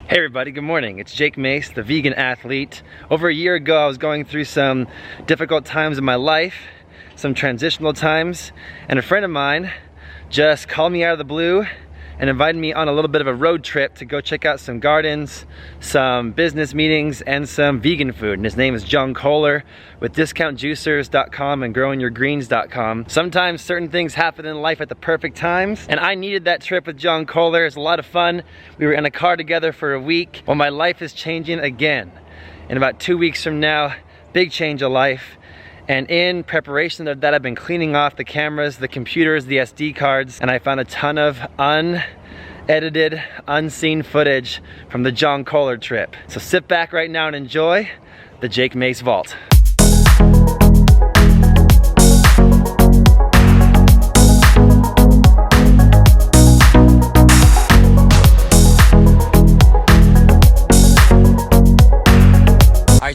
Hey everybody, good morning. It's Jake Mace, the vegan athlete. Over a year ago, I was going through some difficult times in my life, some transitional times, and a friend of mine just called me out of the blue and invited me on a little bit of a road trip to go check out some gardens, some business meetings, and some vegan food. And his name is John Kohler with discountjuicers.com and growingyourgreens.com. Sometimes certain things happen in life at the perfect times, and I needed that trip with John Kohler. It was a lot of fun. We were in a car together for a week. Well, my life is changing again. In about 2 weeks from now, big change of life. And in preparation of that, I've been cleaning off the cameras, the computers, the SD cards, and I found a ton of unedited, unseen footage from the John Kohler trip. So sit back right now and enjoy the Jake Mace Vault.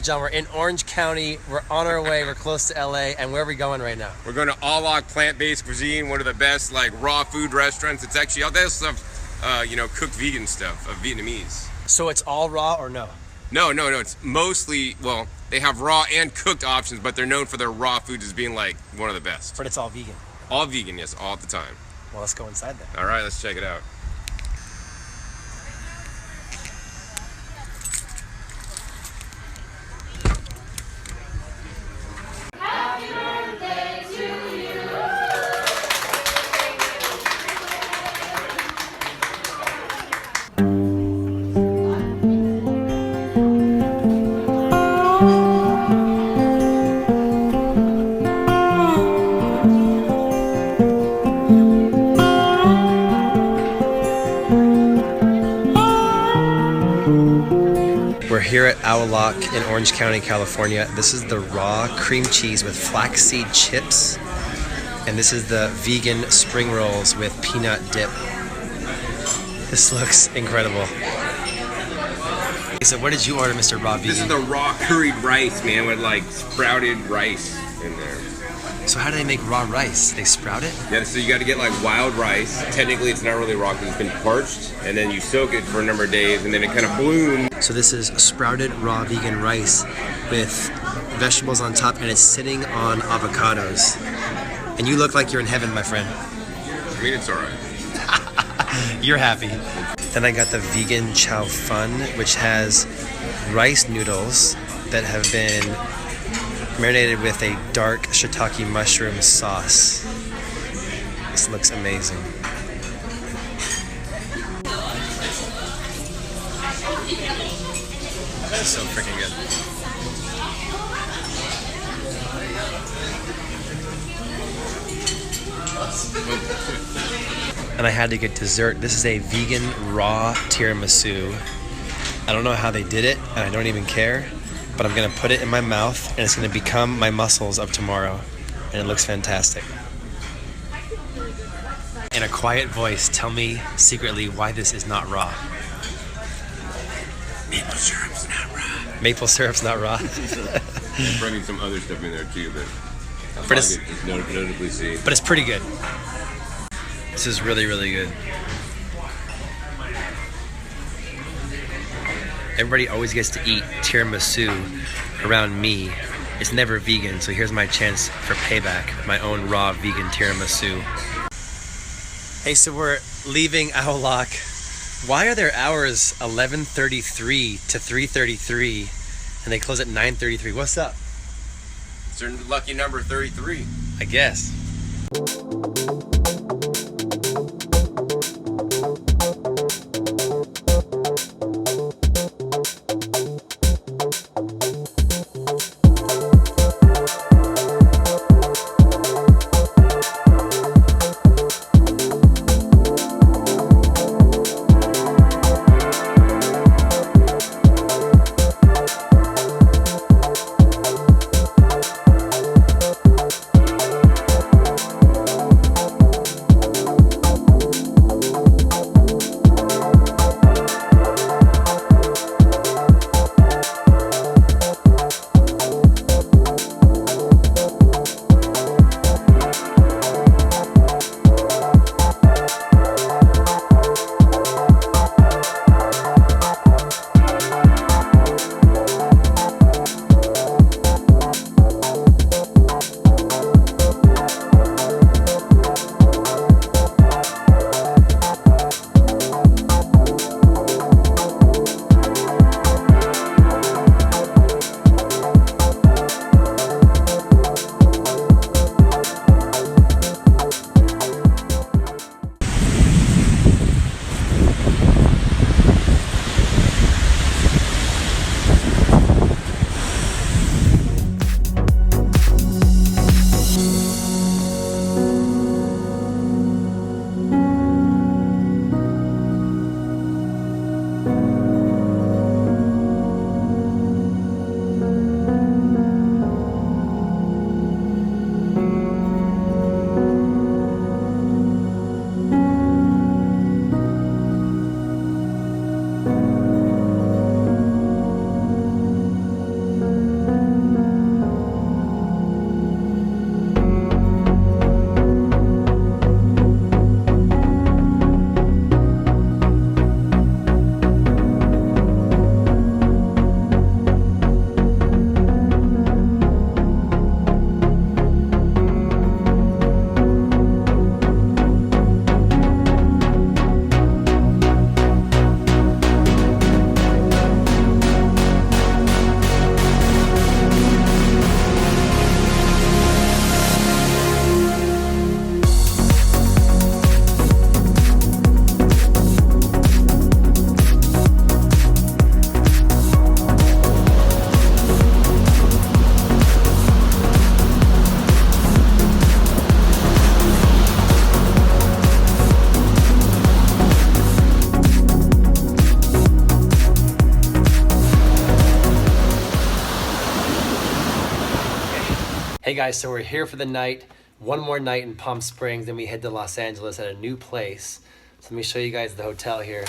John, we're in Orange County, we're on our way, we're close to LA, and where are we going right now? We're going to All-Log Plant-Based Cuisine, one of the best like raw food restaurants. It's actually all that stuff, cooked vegan stuff, Vietnamese. So it's all raw or no? No, it's mostly, well, they have raw and cooked options, but they're known for their raw food as being like one of the best. But it's all vegan? All vegan, yes, all the time. Well, let's go inside then. All right, let's check it out. We're here at Owl Lock in Orange County, California. This is the raw cream cheese with flaxseed chips. And this is the vegan spring rolls with peanut dip. This looks incredible. So what did you order, Mr. Raw Vegan? This is the raw curried rice, man, with like sprouted rice in there. So how do they make raw rice? They sprout it? Yeah, so you got to get like wild rice. Technically, it's not really raw because it's been parched, and then you soak it for a number of days, and then it kind of blooms. So this is sprouted raw vegan rice with vegetables on top, and it's sitting on avocados. And you look like you're in heaven, my friend. I mean, it's all right. You're happy. Then I got the vegan chow fun, which has rice noodles that have been marinated with a dark shiitake mushroom sauce. This looks amazing. This is so freaking good. And I had to get dessert. This is a vegan raw tiramisu. I don't know how they did it, and I don't even care. But I'm gonna put it in my mouth and it's gonna become my muscles of tomorrow. And it looks fantastic. In a quiet voice, tell me secretly why this is not raw. Maple syrup's not raw. Maple syrup's not raw? I'm bringing some other stuff in there too, but it's notably see. But it's pretty good. This is really, really good. Everybody always gets to eat tiramisu around me. It's never vegan, so here's my chance for payback, my own raw vegan tiramisu. Hey, so we're leaving Owl Lock. Why are their hours 11:33 to 3:33 and they close at 9:33? What's up? It's their lucky number 33. I guess. Hey guys, so we're here for the night. One more night in Palm Springs, then we head to Los Angeles at a new place. So let me show you guys the hotel here.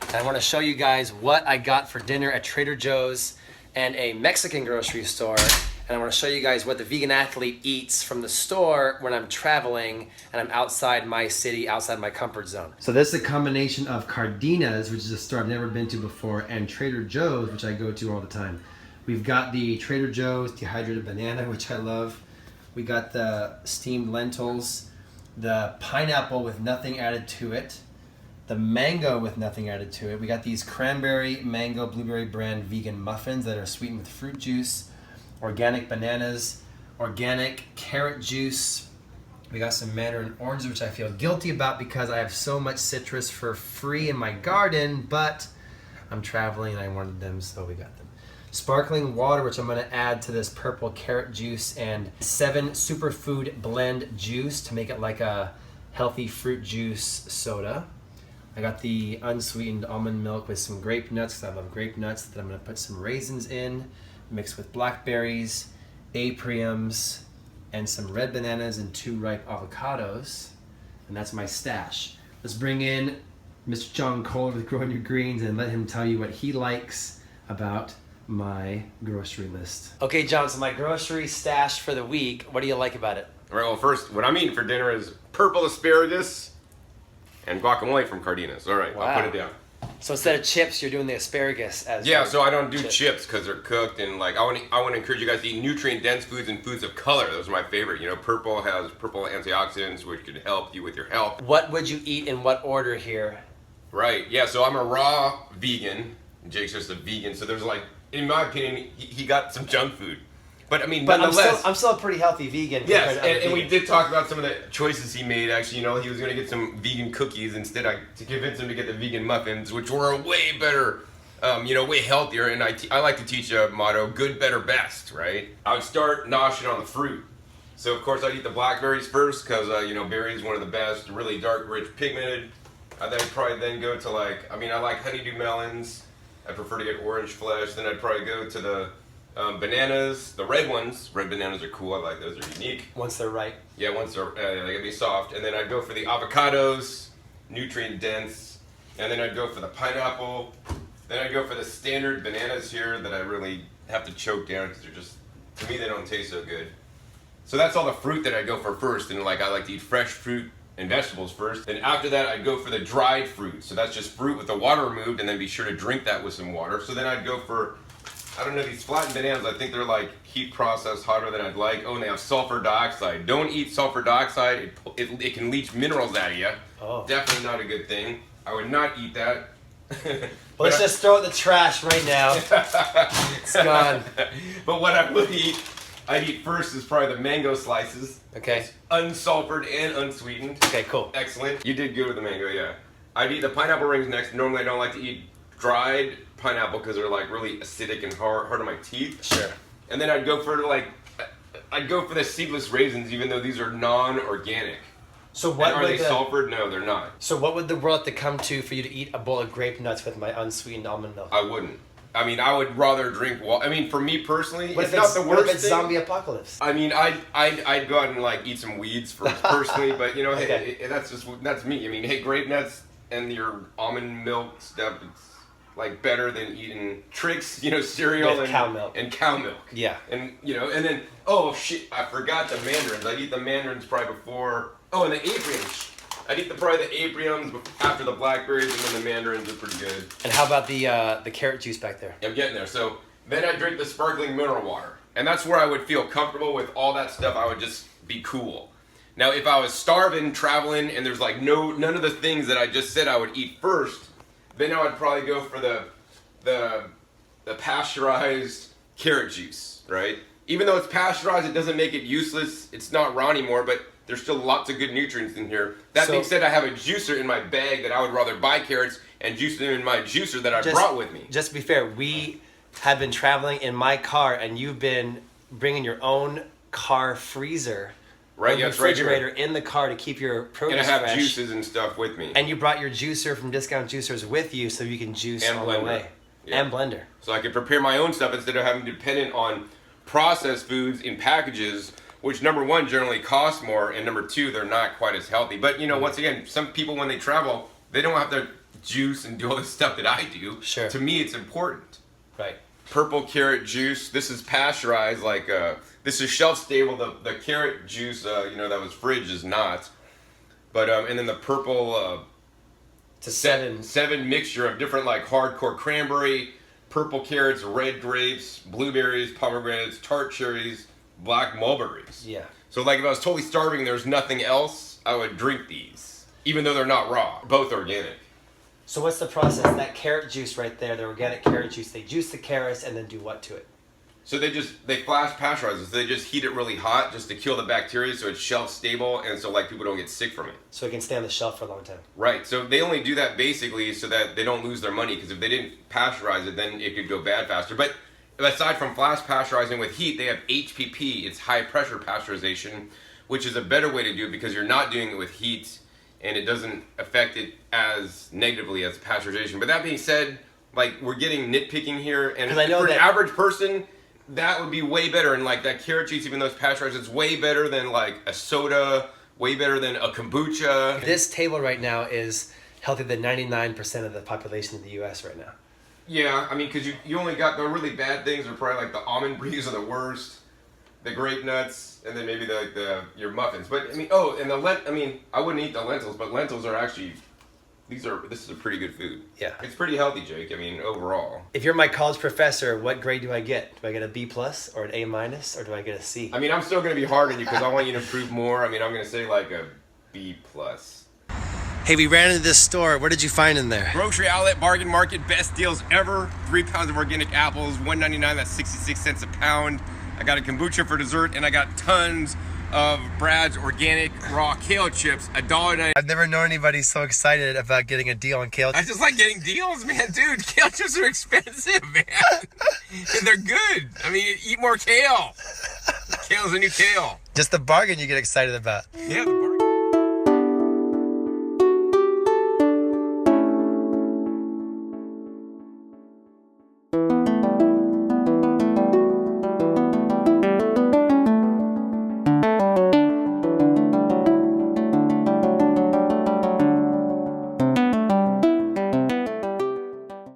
And I want to show you guys what I got for dinner at Trader Joe's and a Mexican grocery store. And I want to show you guys what the vegan athlete eats from the store when I'm traveling and I'm outside my city, outside my comfort zone. So this is a combination of Cardenas, which is a store I've never been to before, and Trader Joe's, which I go to all the time. We've got the Trader Joe's dehydrated banana, which I love. We got the steamed lentils, the pineapple with nothing added to it, the mango with nothing added to it. We got these cranberry, mango, blueberry brand vegan muffins that are sweetened with fruit juice, organic bananas, organic carrot juice. We got some mandarin oranges, which I feel guilty about because I have so much citrus for free in my garden, but I'm traveling and I wanted them, so we got them. Sparkling water, which I'm gonna add to this purple carrot juice, and 7 superfood blend juice to make it like a healthy fruit juice soda. I got the unsweetened almond milk with some grape nuts, because I love grape nuts, that I'm gonna put some raisins in, mixed with blackberries, apriums, and some red bananas and 2 ripe avocados. And that's my stash. Let's bring in Mr. John Kohler with Growing Your Greens and let him tell you what he likes about my grocery list. Okay, John, so my grocery stash for the week, what do you like about it? All right, well, first, what I'm eating for dinner is purple asparagus and guacamole from Cardenas. All right, wow. I'll put it down. So instead of chips, you're doing the asparagus as so I don't do chips because they're cooked, and like I want to encourage you guys to eat nutrient-dense foods and foods of color. Those are my favorite. You know, purple has purple antioxidants, which can help you with your health. What would you eat in what order here? Right. Yeah. So I'm a raw vegan. Jake's just a vegan. So there's like, in my opinion, he got some junk food. But I mean, nonetheless, I'm still a pretty healthy vegan. Yes, and we did talk about some of the choices he made. Actually, you know, he was going to get some vegan cookies instead. To convince him to get the vegan muffins, which were way better, way healthier. And I like to teach a motto: good, better, best. Right? I would start noshing on the fruit. So of course I'd eat the blackberries first because berries one of the best, really dark, rich, pigmented. I'd probably then go to I like honeydew melons. I prefer to get orange flesh. Then I'd probably go to the bananas, the red ones. Red bananas are cool. I like those. They're unique. Once they're ripe. Yeah, once they're they gotta be soft. And then I'd go for the avocados, nutrient dense. And then I'd go for the pineapple. Then I'd go for the standard bananas here that I really have to choke down because they're just, to me, they don't taste so good. So that's all the fruit that I go for first. And I like to eat fresh fruit and vegetables first. Then after that, I'd go for the dried fruit. So that's just fruit with the water removed, and then be sure to drink that with some water. So then I'd go for, I don't know, these flattened bananas. I think they're heat processed hotter than I'd like. Oh, and they have sulfur dioxide. Don't eat sulfur dioxide. It can leach minerals out of you. Oh. Definitely not a good thing. I would not eat that. Let's just throw it in the trash right now. It's gone. But what I would eat, I'd eat first is probably the mango slices. Okay. It's unsulfured and unsweetened. Okay, cool. Excellent. You did good with the mango, yeah. I'd eat the pineapple rings next. Normally I don't like to eat dried pineapple because they're really acidic and hard on my teeth. Sure. And then I'd go for the seedless raisins, even though these are non-organic. So what are they sulfured? No, they're not. So what would the world have to come to for you to eat a bowl of grape nuts with my unsweetened almond milk? I wouldn't. I mean, I would rather drink water. I mean, for me personally, it's not the worst thing. Zombie apocalypse? I mean, I'd go out and eat some weeds first, personally. But hey, that's me. I mean, hey, grape nuts and your almond milk stuff, it's better than eating Trix, cereal and cow milk. And cow milk. Yeah. And and then I forgot the mandarins. I'd eat the mandarins probably before. Oh, and the apriums. I'd eat probably the apriums after the blackberries, and then the mandarins are pretty good. And how about the carrot juice back there? I'm getting there. So then I'd drink the sparkling mineral water. And that's where I would feel comfortable with all that stuff. I would just be cool. Now, if I was starving, traveling, and there's none of the things that I just said I would eat first, then I would probably go for the pasteurized carrot juice, right? Even though it's pasteurized, it doesn't make it useless. It's not raw anymore, but there's still lots of good nutrients in here. That being said, I have a juicer in my bag that I would rather buy carrots and juice them in my juicer that I brought with me. Just to be fair, we have been traveling in my car, and you've been bringing your own car freezer, right? Yeah, refrigerator in the car to keep your produce fresh. And I have juices and stuff with me. And you brought your juicer from Discount Juicers with you, so you can juice on the way. Yeah. And blender. So I can prepare my own stuff instead of having to be dependent on processed foods in packages which number one generally costs more, and number two, they're not quite as healthy. But you know, once again, some people when they travel, they don't have to juice and do all this stuff that I do. Sure. To me, it's important. Right. Purple carrot juice. This is pasteurized. Like this is shelf stable. The carrot juice, you know, that was fridged is not. But and then the purple. It's a seven mixture of different like hardcore cranberry, purple carrots, red grapes, blueberries, pomegranates, tart cherries, black mulberries. Yeah. So like if I was totally starving, there's nothing else, I would drink these, even though they're not raw, both organic. So what's the process? That carrot juice right there, the organic carrot juice, they juice the carrots and then do what to it? So they flash pasteurize it. So they just heat it really hot just to kill the bacteria, so it's shelf stable, and so like people don't get sick from it. So it can stay on the shelf for a long time. Right. So they only do that basically so that they don't lose their money, because if they didn't pasteurize it, then it could go bad faster. But aside from flash pasteurizing with heat, they have HPP. It's high pressure pasteurization, which is a better way to do it because you're not doing it with heat, and it doesn't affect it as negatively as pasteurization. But that being said, like we're getting nitpicking here, and I know for that an average person, that would be way better. And like that carrot juice, even though it's pasteurized, it's way better than like a soda, way better than a kombucha. This table right now is healthier than 99% of the population in the U.S. right now. Yeah, I mean, because you only got the really bad things are probably like the almond bries are the worst, the grape nuts, and then maybe your muffins. But I mean, I wouldn't eat the lentils, but lentils are actually, this is a pretty good food. Yeah. It's pretty healthy, Jake. I mean, overall. If you're my college professor, what grade do I get? Do I get a B+ or an A- or do I get a C? I mean, I'm still going to be hard on you because I want you to improve more. I mean, I'm going to say like a B+. Hey, we ran into this store. What did you find in there? Grocery outlet, bargain market, best deals ever. 3 pounds of organic apples, $1.99. That's 66 cents a pound. I got a kombucha for dessert, and I got tons of Brad's organic raw kale chips, $1.99. I've never known anybody so excited about getting a deal on kale chips. I just like getting deals, man, dude. Kale chips are expensive, man. And they're good. I mean, eat more kale. Kale's a new kale. Just the bargain you get excited about. Yeah, the